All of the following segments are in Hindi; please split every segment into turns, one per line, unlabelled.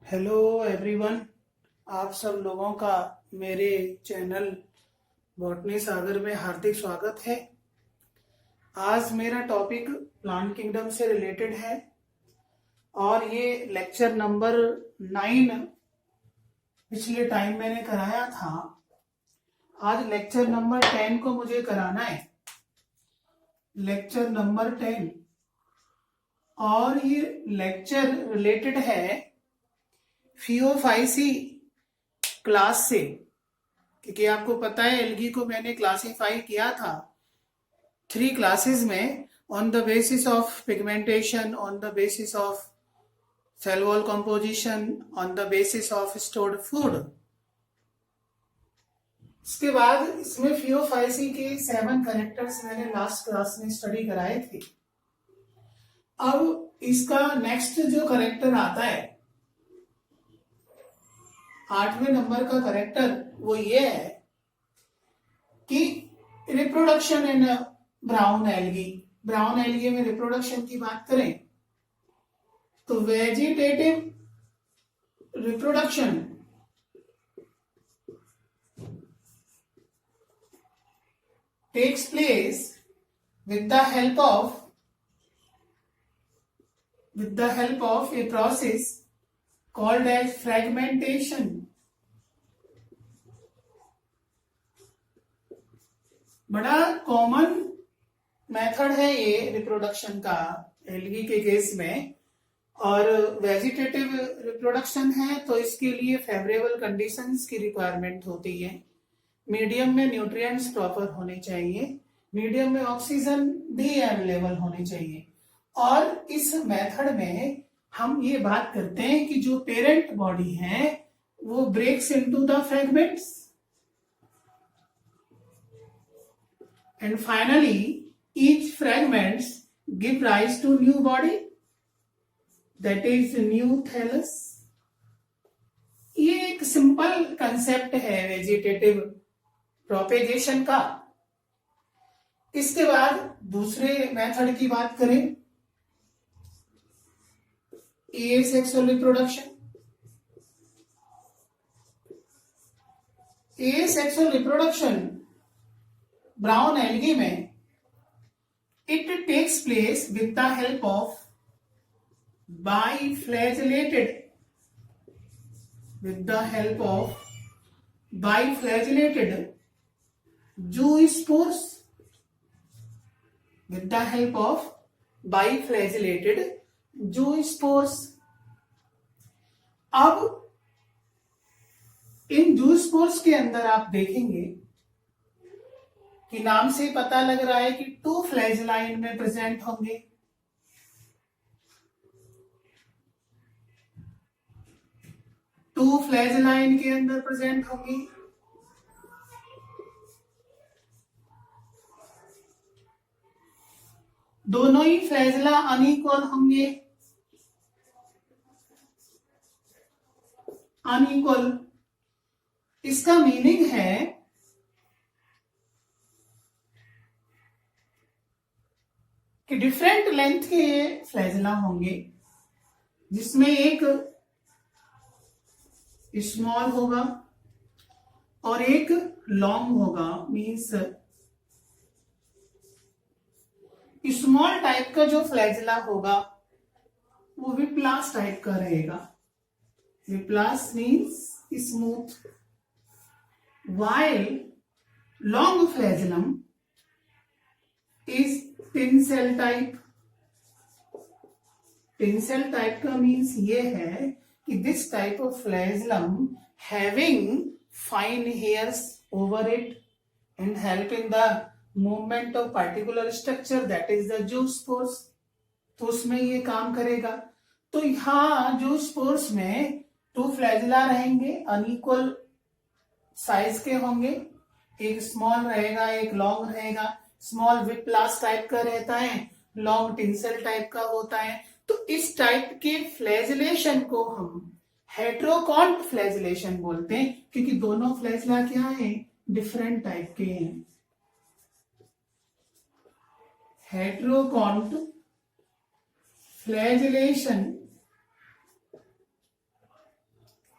Hello everyone. आप सब लोगों का मेरे चैनल बॉटनी सागर में हार्दिक स्वागत है। आज मेरा टॉपिक प्लांट किंगडम से रिलेटेड है और ये लेक्चर नंबर 9 पिछले टाइम मैंने कराया था। आज लेक्चर नंबर 10 को मुझे कराना है, लेक्चर नंबर 10। और ये लेक्चर रिलेटेड है फियोफाइसी क्लास से, क्योंकि आपको पता है एल्गी को मैंने क्लासिफाई किया था 3 क्लासेस में, on the basis of pigmentation, on the basis of cell wall composition, on the basis of stored food. इसके बाद इसमें फियोफाइसी के 7 कैरेक्टर्स मैंने लास्ट क्लास में स्टडी कराए थे। अब इसका नेक्स्ट जो कैरेक्टर आता है 8वें नंबर का कैरेक्टर, वो ये है कि reproduction in brown algae. Brown algae में रिप्रोडक्शन की बात करें तो vegetative reproduction takes place with the help of a process called as fragmentation। बड़ा कॉमन मेथड है ये रिप्रोडक्शन का एल्गी के केस में, और वेजिटेटिव रिप्रोडक्शन है तो इसके लिए फेवरेबल कंडीशंस की रिक्वायरमेंट होती है। मीडियम में न्यूट्रिएंट्स प्रॉपर होने चाहिए, मीडियम में ऑक्सीजन भी अवेलेबल होनी चाहिए। और इस मेथड में हम ये बात करते हैं कि जो पेरेंट बॉडी है वो breaks into the fragments and finally each fragments give rise to new body, that is new thallus। ये एक सिंपल कंसेप्ट है वेजिटेटिव प्रोपेगेशन का। इसके बाद दूसरे मेथड की बात करें, asexual reproduction. Asexual reproduction brown algae में it takes place with the help of biflagellated zoospores, with the help of biflagellated zoospores। अब इन जूस्पोर्स के अंदर आप देखेंगे कि नाम से पता लग रहा है कि 2 फ्लैजेलाइन में प्रेजेंट होंगे। टू फ्लैजेलाइन के अंदर प्रेजेंट होंगी। दोनों ही फ्लैजेला अनइक्वल होंगे। अनइक्वल, इसका मीनिंग है कि डिफरेंट लेंथ के फ्लैजेला होंगे, जिसमें एक स्मॉल होगा और एक लॉन्ग होगा। मींस स्मॉल टाइप का जो फ्लैजेला होगा वो विप्लास टाइप का रहेगा। Whiplash means smooth, while long flagellum is tinsel type. Tinsel type का मीन्स ये है कि this type of flagellum having fine hairs over it and helping the movement of particular structure, that is the zoospores. तो उसमें ये काम करेगा। तो यहाँ जूस्पोर्स में 2 फ्लैजेला रहेंगे, अनइक्वल साइज के होंगे, एक स्मॉल रहेगा एक लॉन्ग रहेगा। स्मॉल विप्लास टाइप का रहता है, लॉन्ग टिंसेल टाइप का होता है। तो इस टाइप के फ्लैजिलेशन को हम हेट्रोकॉन्ट फ्लैजिलेशन बोलते हैं, क्योंकि दोनों फ्लैजिला क्या है, डिफरेंट टाइप के हैं। हेट्रोकॉन्ट फ्लैजिलेशन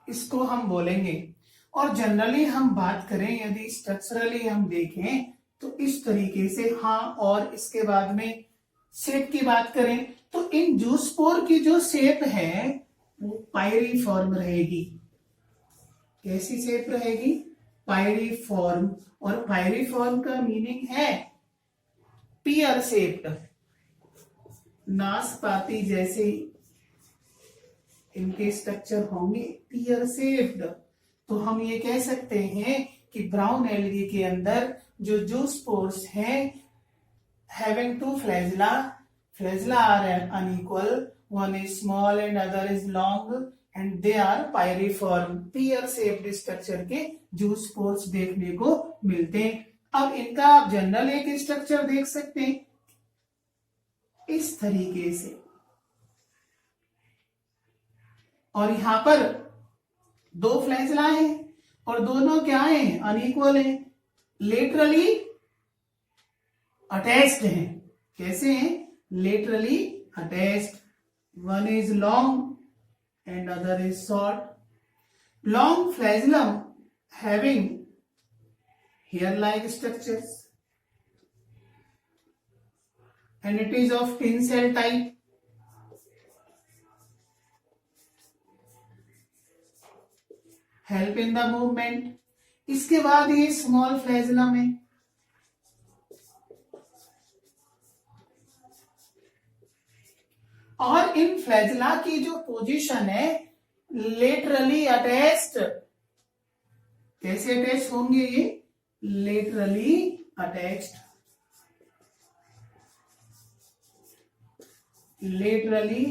इसको हम बोलेंगे। और जनरली हम बात करें, यदि स्ट्रक्चरली हम देखें तो इस तरीके से, हाँ। और इसके बाद में शेप की बात करें तो इन जूस्पोर की जो शेप है वो पायरीफॉर्म रहेगी। कैसी शेप रहेगी? पायरीफॉर्म। और पायरीफॉर्म का मीनिंग है पियर शेप्ड, नाशपाती जैसे इनके स्ट्रक्चर होंगे, पियर शेप्ड। तो हम ये कह सकते हैं कि ब्राउन एल्गी के अंदर जो जूस्पोर्स हैं having two flagella are unequal, one is small and other is long and they are pyriform, pear shaped structure के जूस्पोर्स देखने को मिलते हैं। अब इनका आप जनरल एक स्ट्रक्चर देख सकते हैं इस तरीके से, और यहां पर दो फ्लैजेला हैं और दोनों क्या हैं? अनइक्वल हैं, लेटरली अटैच्ड हैं। कैसे हैं? Laterally attached. One is long and other is short. Long flagellum having hair like structures and it is of tin cell type. Help in the movement. इसके बाद ये स्मॉल फ्लैजेलम है, और इन फ्लैजेला की जो पोजीशन है लेटरली अटैच्ड। कैसे अटैच होंगे ये? Laterally attached. Laterally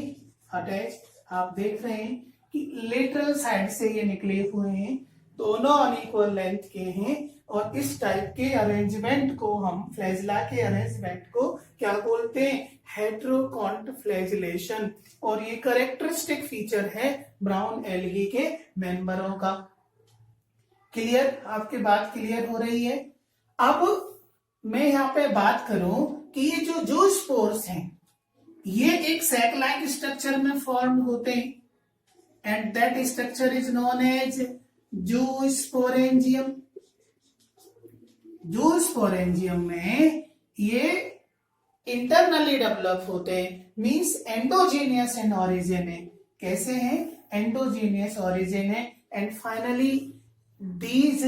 attached. आप देख रहे हैं कि लेटरल साइड से ये निकले हुए हैं, दोनों अनइक्वल लेंथ के हैं, और इस टाइप के अरेंजमेंट को हम, फ्लैजेला के अरेंजमेंट को क्या बोलते हैं? हेटेरोकॉन्ट फ्लैजिलेशन। और ये कैरेक्टरिस्टिक फीचर है ब्राउन एल्गी के मेंबरों का। क्लियर? आपकी बात क्लियर हो रही है? अब मैं यहाँ पे बात करूं कि ये जो जूस्पोर्स हैं ये एक सैक लाइक स्ट्रक्चर में फॉर्म होते हैं, and that structure is known as zoosporangium. Zoosporangium में ये इंटरनली डेवलप होते हैं, मींस एंडोजीनियस इन ओरिजिन है। कैसे हैं? एंडोजीनियस ओरिजिन है। And finally these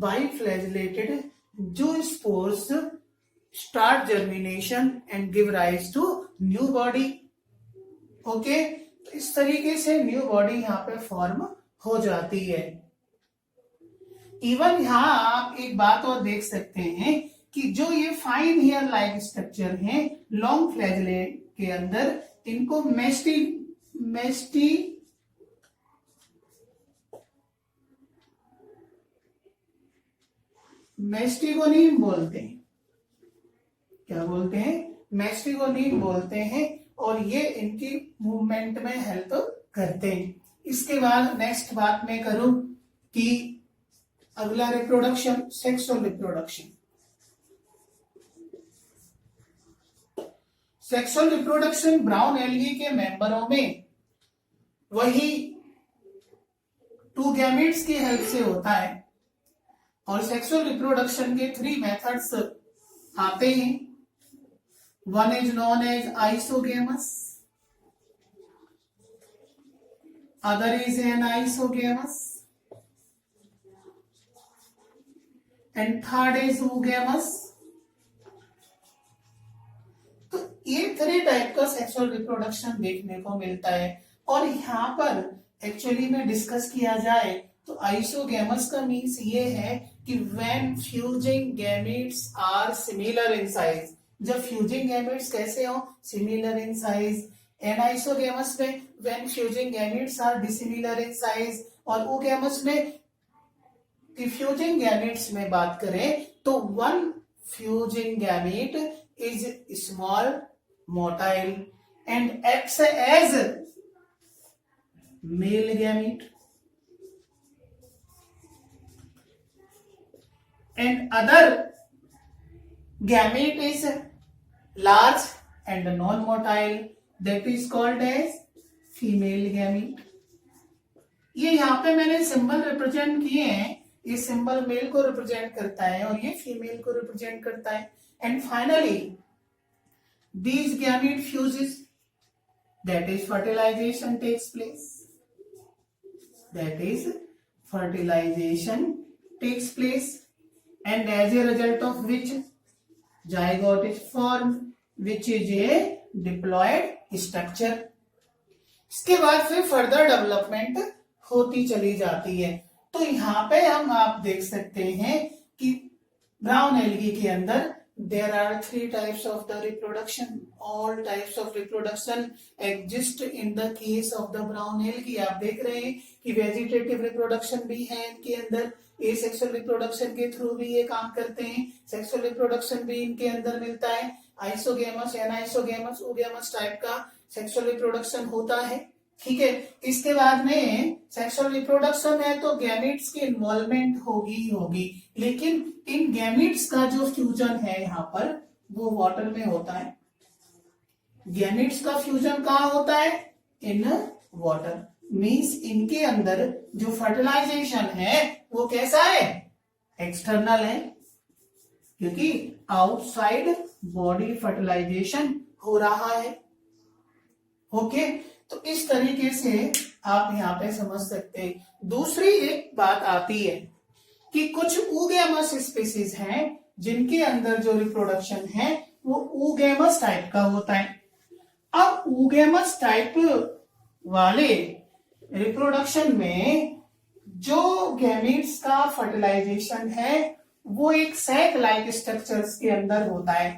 biflagellated zoospores start germination and give rise to new body. Okay, इस तरीके से न्यू बॉडी यहाँ पे फॉर्म हो जाती है। इवन यहाँ आप एक बात और देख सकते हैं कि जो ये फाइन हेयर लाइक स्ट्रक्चर है लॉन्ग फ्लैजेलेट के अंदर, इनको मेस्टिगोनीम बोलते हैं। क्या बोलते हैं? मेस्टिगोनीम बोलते हैं, और ये इनकी मूवमेंट में हेल्प करते हैं। इसके बाद नेक्स्ट बात मैं करूं कि अगला reproduction, sexual reproduction. Sexual reproduction brown algae के मेंबरों में वही टू गैमेट्स की हेल्प से होता है, और सेक्सुअल रिप्रोडक्शन के 3 मेथड्स आते हैं। One is known as isogamous, other is an isogamous, and third is oogamous। तो ये 3 टाइप का सेक्सुअल रिप्रोडक्शन देखने को मिलता है। और यहाँ पर एक्चुअली में डिस्कस किया जाए तो आइसोगेमस का मीन्स ये है कि when fusing gametes are similar in size. जब फ्यूजिंग गैमेट्स कैसे हो? Similar in size. एनाइसोगेमस में when fusing gametes are dissimilar in size. और oogamous में कि फ्यूजिंग गैमेट्स में बात करें तो one fusing gamete is small, motile and acts as male gamete, and other gamete is large and non-motile, that is called as female gamete. ये यहाँ पे मैंने सिंबल रिप्रेजेंट किए हैं, ये सिंबल मेल को रिप्रेजेंट करता है और ये फीमेल को रिप्रेजेंट करता है। And finally these gamete fuses, that is fertilization takes place, that is fertilization takes place, and as a result of which zygote is formed, which is a diploid structure। इसके बाद फिर फर्दर डेवलपमेंट होती चली जाती है। तो यहाँ पे आप देख सकते हैं कि ब्राउन एल्गी के अंदर there are 3 types of the reproduction. All types of reproduction exist in the case of the brown algae। आप देख रहे हैं कि वेजिटेटिव रिप्रोडक्शन भी है इनके अंदर, एसेक्सुअल रिप्रोडक्शन के थ्रू भी ये काम करते हैं, सेक्सुअल रिप्रोडक्शन भी इनके अंदर मिलता है, आइसोगेमस एनाइसोगेमस ओगेमस टाइप का सेक्सुअल रिप्रोडक्शन होता है। ठीक है, इसके बाद में सेक्सुअल रिप्रोडक्शन है तो गैमेट्स की इन्वॉल्वमेंट होगी, लेकिन इन गैमेट्स का जो फ्यूजन है यहाँ पर वो वाटर में होता है। गैमेट्स का फ्यूजन कहाँ होता है? In water. मींस इनके अंदर जो फर्टिलाइजेशन है वो कैसा है? एक्सटर्नल है, क्योंकि आउटसाइड बॉडी फर्टिलाइजेशन हो रहा है। ओके, तो इस तरीके से आप यहाँ पे समझ सकते हैं। दूसरी एक बात आती है कि कुछ ऊगेमस स्पीसीज हैं जिनके अंदर जो रिप्रोडक्शन है वो ऊगेमस टाइप का होता है। अब ऊगेमस टाइप वाले रिप्रोडक्शन में जो गैमीट्स का फर्टिलाइजेशन है वो एक सैक लाइक स्ट्रक्चर्स के अंदर होता है।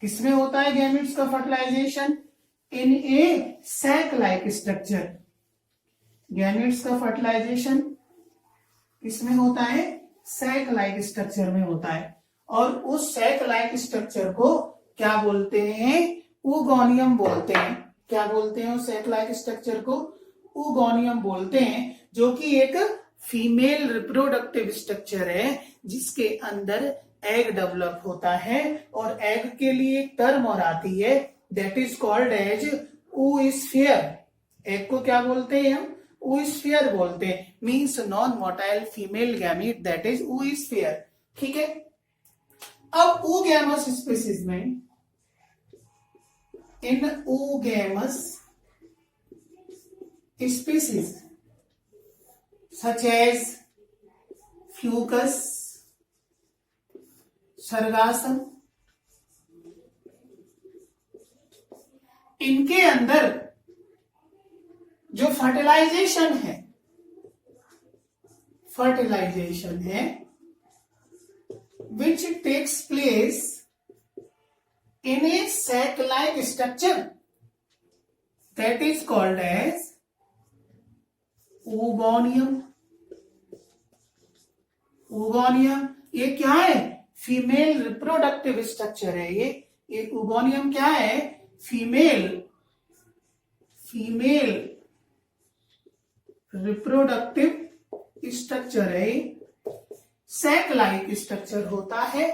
किसमें होता है गैमीट्स का फर्टिलाइजेशन? इन ए सैक लाइक स्ट्रक्चर। गैमेट्स का फर्टिलाइजेशन किसमें होता है? सैक लाइक स्ट्रक्चर में होता है। और उस सैक लाइक स्ट्रक्चर को क्या बोलते हैं? ऊगोनियम बोलते हैं। क्या बोलते हैं उस सैक लाइक स्ट्रक्चर को? ऊगोनियम बोलते हैं, जो कि एक फीमेल रिप्रोडक्टिव स्ट्रक्चर है जिसके अंदर एग डेवलप होता है। और एग के लिए एक टर्म और आती है, that is called as oosphere। Egg को क्या बोलते हैं हम? oosphere बोलते हैं। Means non motile female gamete, that is oosphere। ठीक है, अब oogamous स्पीसीज में, in oogamous species such as Fucus, Sargassum, इनके अंदर जो फर्टिलाइजेशन है which takes place in a sac like structure, that is called as oogonia। oogonia ये क्या है? फीमेल रिप्रोडक्टिव स्ट्रक्चर है। ये oogonia क्या है? फीमेल रिप्रोडक्टिव स्ट्रक्चर है, सैक लाइक स्ट्रक्चर होता है।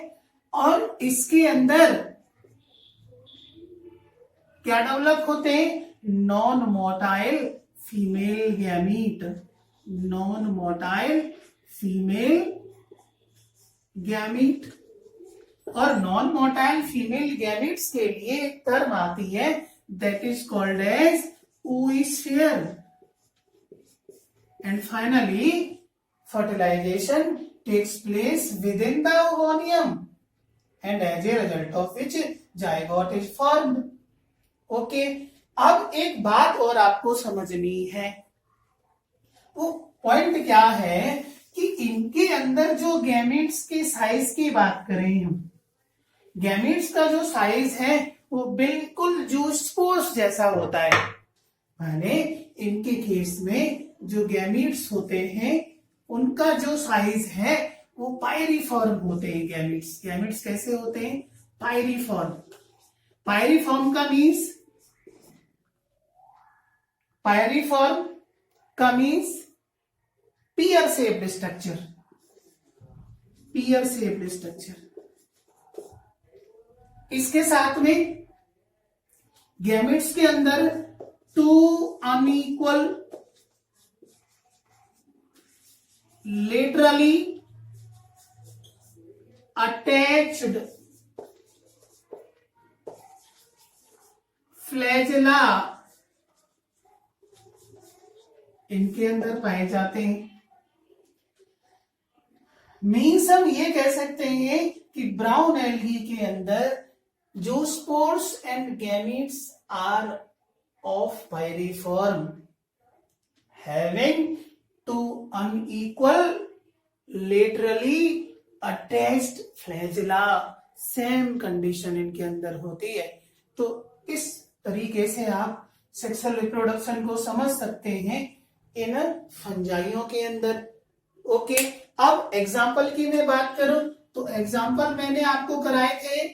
और इसके अंदर क्या डेवलप होते हैं? Non motile female gamete. Non motile female gamete. और नॉन मोटाइल फीमेल गैमीट्स के लिए एक टर्म आती है, that is called as oosphere। And finally fertilization takes place within the oogonium and as a result of which zygote is formed. Okay, अब एक बात और आपको समझनी है। वो पॉइंट क्या है कि इनके अंदर जो गैमीट्स के साइज की बात करें हम, गैमीट्स का जो साइज है वो बिल्कुल जूस्पोर्स जैसा होता है। माने इनके केस में जो गैमीट्स होते हैं उनका जो साइज है वो पायरीफॉर्म होते हैं। गैमीट्स कैसे होते हैं? पायरीफॉर्म। पायरीफॉर्म का means pear shaped structure. Pear shaped structure. इसके साथ में गैमेट्स के अंदर 2 अनइक्वल laterally attached फ्लैजेला इनके अंदर पाए जाते हैं। मीन्स हम ये कह सकते हैं कि ब्राउन एल्गी के अंदर जो spores and gametes are of pyriform having two unequal laterally attached flagella, same condition इनके अंदर होती है। तो इस तरीके से आप सेक्सुअल रिप्रोडक्शन को समझ सकते हैं इन फंजाइयों के अंदर। ओके, अब एग्जाम्पल की मैं बात करूं तो एग्जाम्पल मैंने आपको कराए थे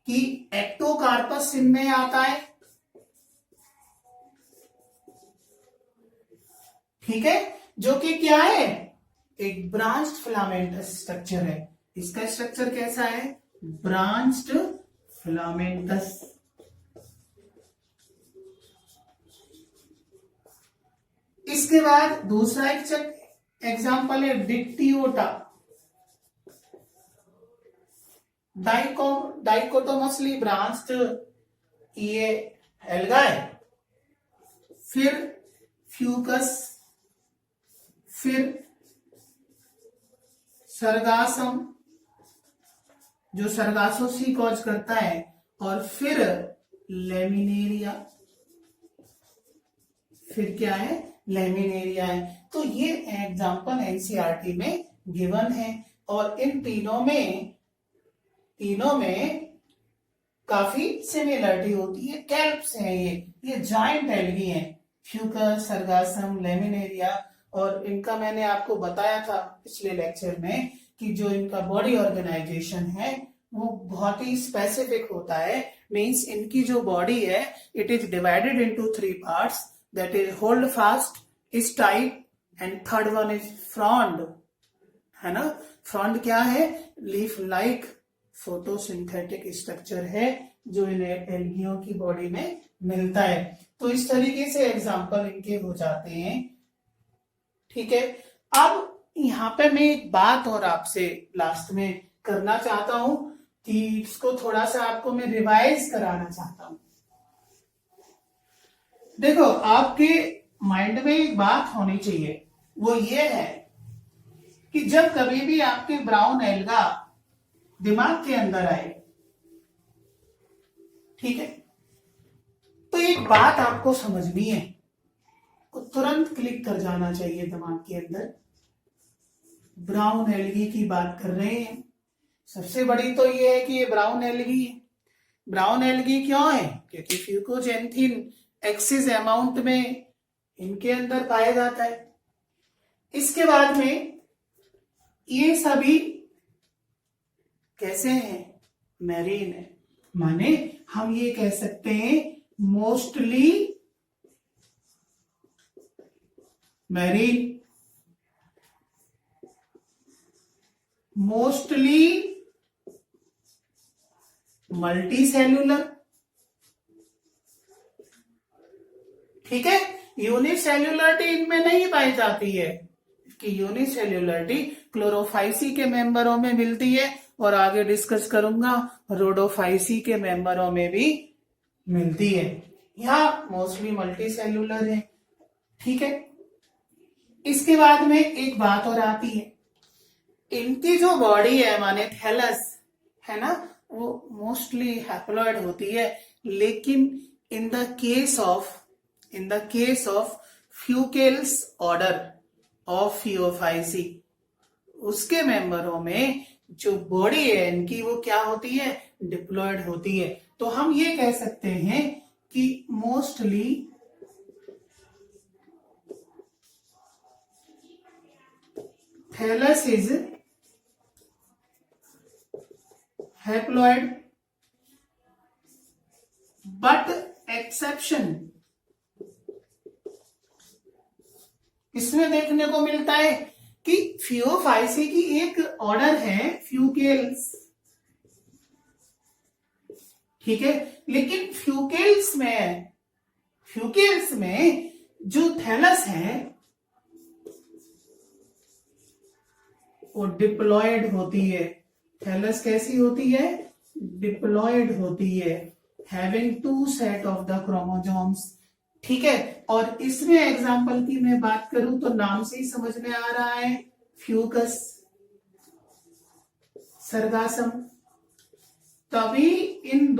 कि एक्टोकार्पस इनमें आता है, ठीक है, जो कि क्या है, एक ब्रांच्ड फिलामेंटस स्ट्रक्चर है। इसका स्ट्रक्चर कैसा है, ब्रांच्ड फिलामेंटस। इसके बाद दूसरा एक एग्जाम्पल है डिक्टियोटा, डाइकोटोमसली ब्रांच्ड ये एल्गा है। फिर फ्यूकस, फिर सर्गासम जो सर्गासोसी कॉज करता है, और फिर लेमिनेरिया, फिर क्या है, लेमिनेरिया है। तो ये एग्जाम्पल एनसीईआरटी में गिवन है और इन तीनों में काफी सिमिलरिटी होती है। कैल्प्स है, ये जॉइंट एल्गी है, फ्यूकस, सर्गासम, लेमिनेरिया। और इनका मैंने आपको बताया था पिछले लेक्चर में कि जो इनका बॉडी ऑर्गेनाइजेशन है वो बहुत ही स्पेसिफिक होता है। मींस इनकी जो बॉडी है it is divided into 3 parts, that is hold fast, is tight and third one is frond, है ना। फ्रॉन्ड क्या है, लीफ लाइक फोटोसिंथेटिक स्ट्रक्चर है जो इन एल्गियों की बॉडी में मिलता है। तो इस तरीके से एग्जाम्पल इनके हो जाते हैं, ठीक है। अब यहाँ पे मैं एक बात और आपसे लास्ट में करना चाहता हूं कि इसको थोड़ा सा आपको मैं रिवाइज कराना चाहता हूं। देखो, आपके माइंड में एक बात होनी चाहिए, वो ये है कि जब कभी भी आपके ब्राउन एल्गा दिमाग के अंदर आए, ठीक है, तो एक बात आपको समझनी है, को तुरंत क्लिक कर जाना चाहिए दिमाग के अंदर। ब्राउन एल्गी की बात कर रहे हैं, सबसे बड़ी तो ये है कि ये ब्राउन एल्गी है। ब्राउन एल्गी क्यों है, क्योंकि फ्यूकोजेंथिन एक्सिस अमाउंट में इनके अंदर पाया जाता है। इसके बाद में ये सभी कैसे हैं, मैरीन है, माने हम ये कह सकते हैं mostly marine, mostly multi cellular, ठीक है। यूनिसेल्युलरिटी इनमें नहीं पाई जाती है, कि यूनिसेल्युलरिटी क्लोरोफाइसी के मेंबरों में मिलती है और आगे डिस्कस करूंगा रोडोफाइसी के मेंबरों में भी मिलती है। यहां मोस्टली मल्टी सेल्यूलर है, ठीक है। इसके बाद में एक बात और आती है, इनकी जो बॉडी है माने थैलस है ना, वो मोस्टली हैप्लॉइड होती है। लेकिन in the case of Fucales order of Phaeophyceae, उसके मेंबरों में जो बॉडी है इनकी वो क्या होती है, डिप्लॉयड होती है। तो हम ये कह सकते हैं कि mostly thallus is haploid, but exception इसमें देखने को मिलता है कि फियोफाइसी की एक ऑर्डर है फ्यूकेल्स, ठीक है। लेकिन फ्यूकेल्स में जो थैलस है वो डिप्लॉयड होती है। थैलस कैसी होती है? डिप्लॉयड होती है, having 2 set of the chromosomes. ठीक है, और इसमें एग्जाम्पल की मैं बात करूं तो नाम से ही समझ में आ रहा है, फ्यूकस, सर्गासम। तभी इन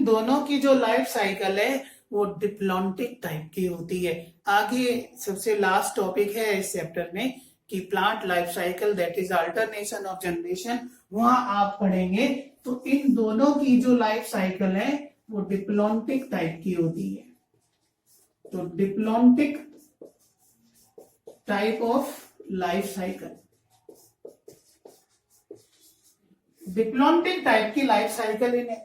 दोनों की जो लाइफ साइकिल है वो डिप्लॉन्टिक टाइप की होती है। आगे सबसे लास्ट टॉपिक है इस चैप्टर में कि plant life cycle, that is alternation of generation, वहां आप पढ़ेंगे। तो इन दोनों की जो लाइफ साइकिल है वो डिप्लॉन्टिक टाइप की होती है। तो diplontic type of life cycle, diplontic type की लाइफ साइकिल इन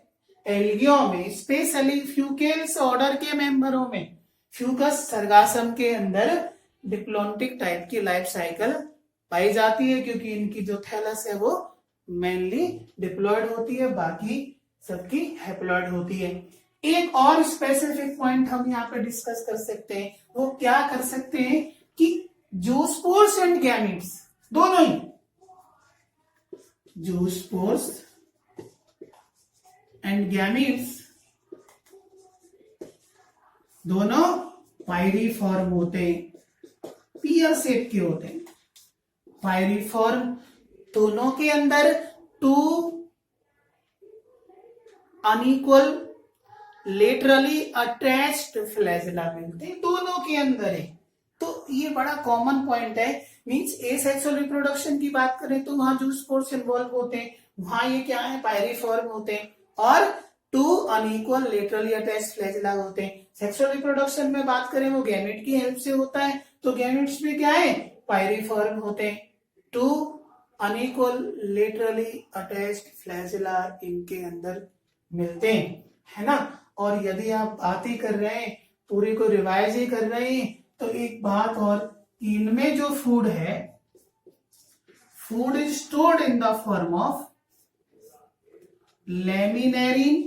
एल्गियों में, स्पेशली फ्यूकेल्स ऑर्डर के मेंबरों में, फ्यूकस सर्गासम के अंदर डिप्लॉन्टिक टाइप की लाइफ साइकिल पाई जाती है, क्योंकि इनकी जो थैलस है वो मेनली डिप्लॉयड होती है, बाकी सबकी हैप्लॉयड होती है। एक और स्पेसिफिक पॉइंट हम यहाँ पे डिस्कस कर सकते हैं, वो क्या कर सकते हैं कि जूस्पोर्स एंड गैमीट्स दोनों ही, जूस्पोर्स एंड गैमीट्स दोनों पायरीफॉर्म होते हैं, पियर शेप के होते हैं। पायरीफॉर्म, दोनों के अंदर 2 अनइक्वल लेटरली अटैच्ड फ्लैजेला मिलते हैं, दोनों के अंदर है। तो ये बड़ा कॉमन पॉइंट है। मींस एसेक्सुअल रिप्रोडक्शन की बात करें तो वहां जूस्पोर्स इन्वॉल्व होते हैं, वहां ये क्या है, पायरीफॉर्म होते हैं, और 2 अनइक्वल लेटरली अटैच्ड फ्लैजेला होते हैं। सेक्सुअल रिप्रोडक्शन में बात करें वो गैमेट की हेल्प से होता है, तो गैमेट्स भी क्या है, पायरीफॉर्म होते हैं। 2 अनइक्वल लेटरली अटैच्ड फ्लैजेला इनके अंदर मिलते हैं, है ना। और यदि आप बात ही कर रहे हैं, पूरी को रिवाइज ही कर रहे हैं, तो एक बात और, इनमें जो फूड है, food is stored in the form of laminarin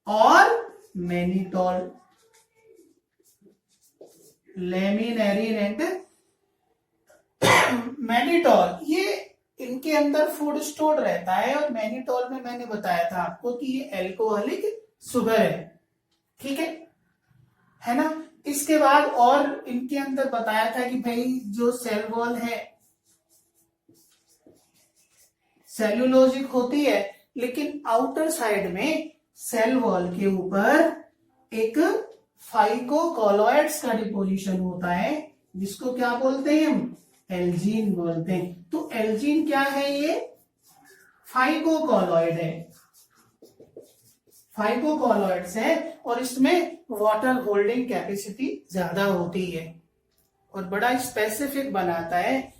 और मैनिटोल, लेमिनेरिन एंड मैनिटोल, ये इनके अंदर फूड स्टोर्ड रहता है। और मैनिटोल में मैंने बताया था आपको कि ये एल्कोहलिक शुगर है, ठीक है ना। इसके बाद और इनके अंदर बताया था कि भाई जो सेल वॉल है सेल्यूलोजिक होती है, लेकिन आउटर साइड में सेल वॉल के ऊपर एक फाइकोकोलॉइड्स का डिपोजिशन होता है, जिसको क्या बोलते हैं हम, एल्जीन बोलते हैं। तो एल्जीन क्या है, ये फाइकोकोलॉइड है, फाइकोकोलॉइड्स है, और इसमें वाटर होल्डिंग कैपेसिटी ज्यादा होती है और बड़ा स्पेसिफिक बनाता है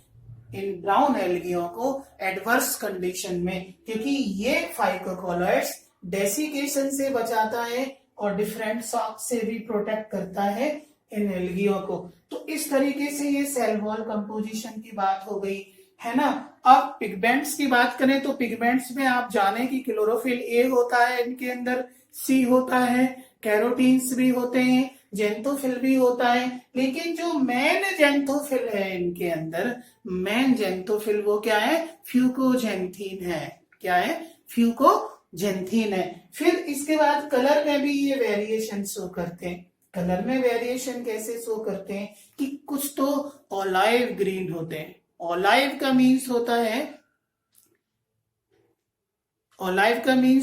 इन ब्राउन एल्गियों को एडवर्स कंडीशन में, क्योंकि ये फाइकोकोलॉइड्स डेसिकेशन से बचाता है और डिफरेंट शॉक से भी प्रोटेक्ट करता है इन एल्गियों को। तो इस तरीके से ये सेल वॉल कंपोजिशन की बात हो गई, है ना। अब पिगमेंट्स की बात करें तो पिगमेंट्स में आप जाने कि क्लोरोफिल ए होता है इनके अंदर, सी होता है, कैरोटीन्स भी होते हैं, जेंथोफिल भी होता है, लेकिन जो मेन जेंथोफिल है इनके अंदर, मेन जेंथोफिल वो क्या है, फ्यूकोजेंथीन है। क्या है, फ्यूकोजेंथीन है। फिर इसके बाद कलर में भी ये वेरिएशन शो करते हैं। कलर में वेरिएशन कैसे शो करते हैं कि कुछ तो ऑलाइव ग्रीन होते हैं। ऑलाइव का मीन्स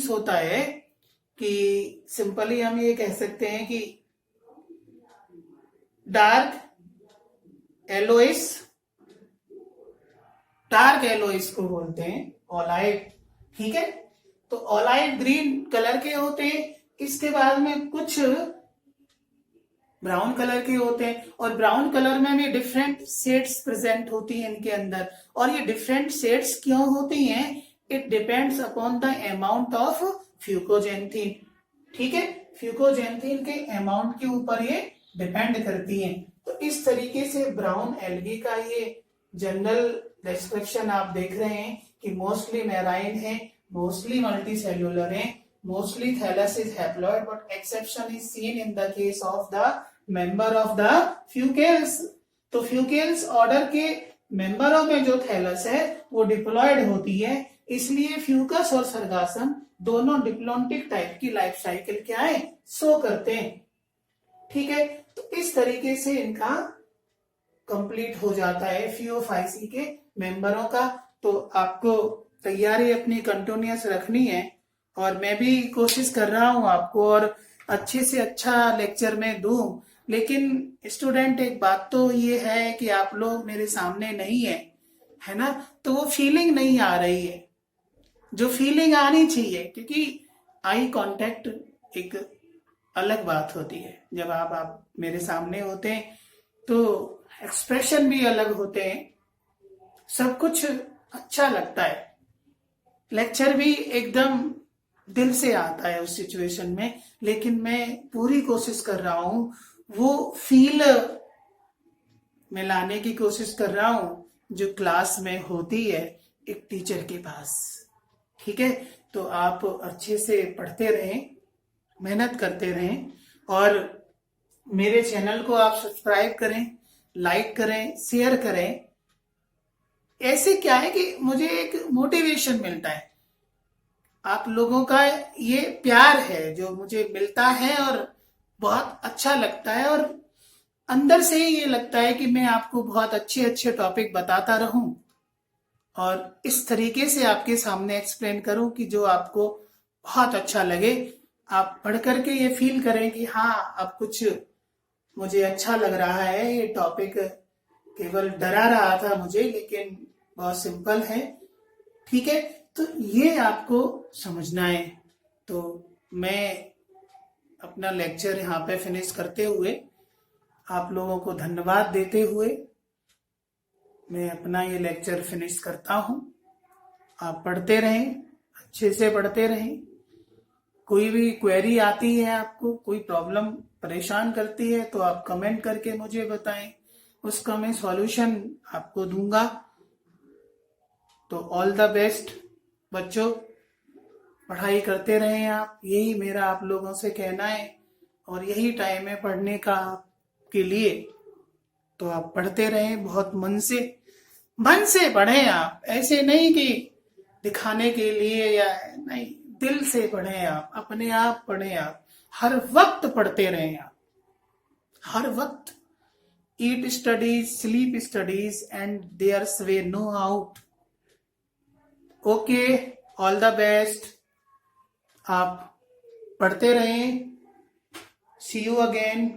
होता है कि सिंपली हम ये कह सकते हैं कि डार्क एलोइस को बोलते हैं ऑलाइव, ठीक है। तो ऑलाइव ग्रीन कलर के होते हैं। इसके बाद में कुछ ब्राउन कलर के होते हैं, और ब्राउन कलर में भी डिफरेंट शेड्स प्रेजेंट होती हैं इनके अंदर। और ये डिफरेंट शेड्स क्यों होती हैं, it depends upon the amount of fucoxanthin, ठीक है। फ्यूकोजेंथीन के अमाउंट के ऊपर ये डिपेंड करती हैं। तो इस तरीके से ब्राउन एल्गी का ये जनरल डिस्क्रिप्शन आप देख रहे हैं कि मोस्टली मैराइन है, मोस्टली मल्टीसेल्युलर है, mostly thallus is haploid, but exception is seen in the case of the member of the Fucales. तो फ्यूकेल्स ऑर्डर के मेंबरों में जो थैलस है वो डिप्लॉयड होती है, इसलिए फ्यूकस और सर्गासम दोनों डिप्लॉन्टिक टाइप की लाइफ साइकिल क्या है, शो करते हैं। ठीक है, तो इस तरीके से इनका कंप्लीट हो जाता है फ्यूओफाइसी के मेंबरों का। तो आपको तैयारी अपनी कंटिन्यूअस रखनी है, और मैं भी कोशिश कर रहा हूं आपको और अच्छे से अच्छा लेक्चर में दूं। लेकिन स्टूडेंट एक बात तो ये है कि आप लोग मेरे सामने नहीं है ना, तो वो फीलिंग नहीं आ रही है जो फीलिंग आनी चाहिए, क्योंकि आई कांटेक्ट एक अलग बात होती है। जब आप मेरे सामने होते हैं तो एक्सप्रेशन भी अलग होते हैं, सब कुछ अच्छा लगता है, लेक्चर भी एकदम दिल से आता है उस सिचुएशन में। लेकिन मैं पूरी कोशिश कर रहा हूं वो फील में लाने की कोशिश कर रहा हूं जो क्लास में होती है एक टीचर के पास। ठीक है, तो आप अच्छे से पढ़ते रहें, मेहनत करते रहें, और मेरे चैनल को आप सब्सक्राइब करें, लाइक करें, शेयर करें। ऐसे क्या है कि मुझे एक मोटिवेशन मिलता है, आप लोगों का ये प्यार है जो मुझे मिलता है और बहुत अच्छा लगता है, और अंदर से ही ये लगता है कि मैं आपको बहुत अच्छे अच्छे टॉपिक बताता रहूं और इस तरीके से आपके सामने एक्सप्लेन करूं कि जो आपको बहुत अच्छा लगे। आप पढ़ करके ये फील करें कि हाँ, अब कुछ मुझे अच्छा लग रहा है, ये टॉपिक केवल डरा रहा था मुझे लेकिन बहुत सिंपल है। ठीक है, तो ये आपको समझना है। तो मैं अपना लेक्चर यहाँ पे फिनिश करते हुए, आप लोगों को धन्यवाद देते हुए मैं अपना ये लेक्चर फिनिश करता हूँ। आप पढ़ते रहें, अच्छे से पढ़ते रहें। कोई भी क्वेरी आती है, आपको कोई प्रॉब्लम परेशान करती है, तो आप कमेंट करके मुझे बताएं, उसका मैं सॉल्यूशन आपको दूंगा। तो ऑल द बेस्ट बच्चों, पढ़ाई करते रहें आप, यही मेरा आप लोगों से कहना है, और यही टाइम है पढ़ने का के लिए। तो आप पढ़ते रहें, बहुत मन से पढ़ें आप, ऐसे नहीं कि दिखाने के लिए या नहीं, दिल से पढ़ें आप, अपने आप पढ़ें आप, हर वक्त पढ़ते रहें आप, हर वक्त। Eat studies, sleep studies and there's way no out. Okay, all the best, आप पढ़ते रहें। See you again.